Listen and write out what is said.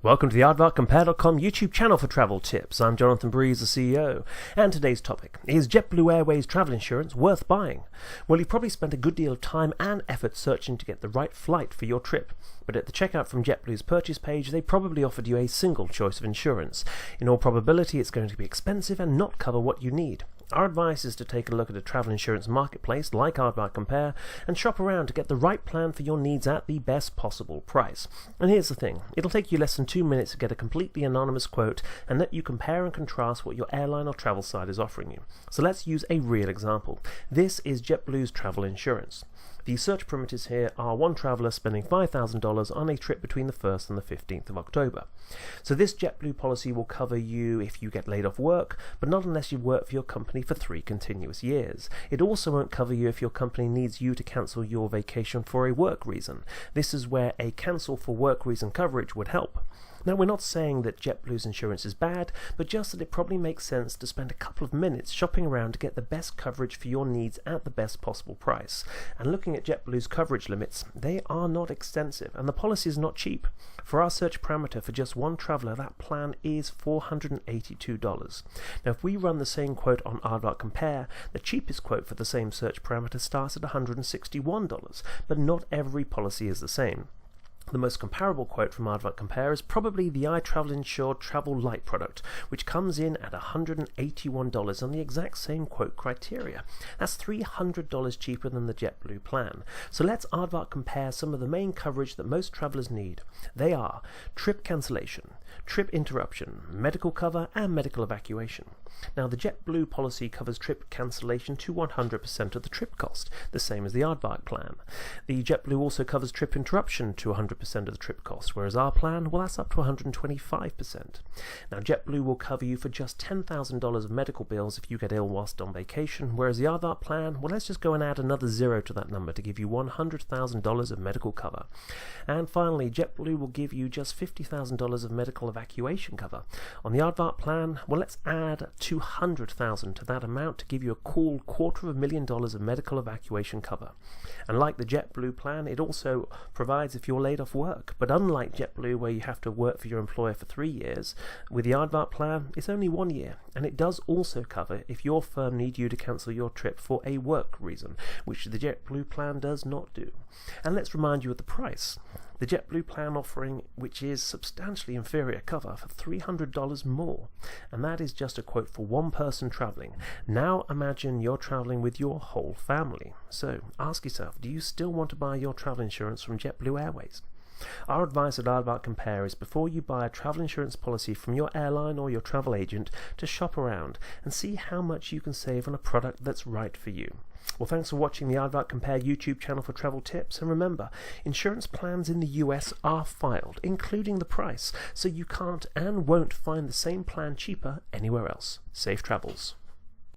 Welcome to the AARDY.com YouTube channel for travel tips. I'm Jonathan Breeze, the CEO, and today's topic is JetBlue Airways travel insurance worth buying? Well, you've probably spent a good deal of time and effort searching to get the right flight for your trip, but at the checkout from JetBlue's purchase page, they probably offered you a single choice of insurance. In all probability, it's going to be expensive and not cover what you need. Our advice is to take a look at a travel insurance marketplace like AARDY Compare and shop around to get the right plan for your needs at the best possible price. And here's the thing, it'll take you less than 2 minutes to get a completely anonymous quote and let you compare and contrast what your airline or travel site is offering you. So let's use a real example. This is JetBlue's travel insurance. The search parameters here are one traveller spending $5,000 on a trip between the 1st and the 15th of October. So this JetBlue policy will cover you if you get laid off work, but not unless you've worked for your company for 3 continuous years. It also won't cover you if your company needs you to cancel your vacation for a work reason. This is where a cancel for work reason coverage would help. Now, we're not saying that JetBlue's insurance is bad, but just that it probably makes sense to spend a couple of minutes shopping around to get the best coverage for your needs at the best possible price. And looking at JetBlue's coverage limits, they are not extensive, and the policy is not cheap. For our search parameter for just one traveller, that plan is $482. Now, if we run the same quote on AARDY Compare, the cheapest quote for the same search parameter starts at $161, but not every policy is the same. The most comparable quote from AARDY Compare is probably the iTravel Insured Travel Lite product, which comes in at $181 on the exact same quote criteria. That's $300 cheaper than the JetBlue plan. So let's AARDY compare some of the main coverage that most travellers need. They are trip cancellation, trip interruption, medical cover, and medical evacuation. Now, the JetBlue policy covers trip cancellation to 100% of the trip cost, the same as the AARDY plan. The JetBlue also covers trip interruption to 100% of the trip cost, whereas our plan, well, that's up to 125%. Now, JetBlue will cover you for just $10,000 of medical bills if you get ill whilst on vacation, whereas the AARDY plan, well, let's just go and add another zero to that number to give you $100,000 of medical cover. And finally, JetBlue will give you just $50,000 of medical evacuation cover. On the AARDY plan, well, let's add $200,000 to that amount to give you a cool $250,000 of medical evacuation cover. And like the JetBlue plan, it also provides if you're laid off work. But unlike JetBlue, where you have to work for your employer for 3 years, with the AARDY plan, it's only 1 year. And it does also cover if your firm need you to cancel your trip for a work reason, which the JetBlue plan does not do. And let's remind you of the price. The JetBlue plan offering, which is substantially inferior cover for $300 more, and that is just a quote for one person travelling. Now imagine you're travelling with your whole family. So ask yourself, do you still want to buy your travel insurance from JetBlue Airways? Our advice at AARDY Compare is before you buy a travel insurance policy from your airline or your travel agent, to shop around and see how much you can save on a product that's right for you. Well, thanks for watching the AARDY Compare YouTube channel for travel tips, and remember, insurance plans in the US are filed, including the price, so you can't and won't find the same plan cheaper anywhere else. Safe travels.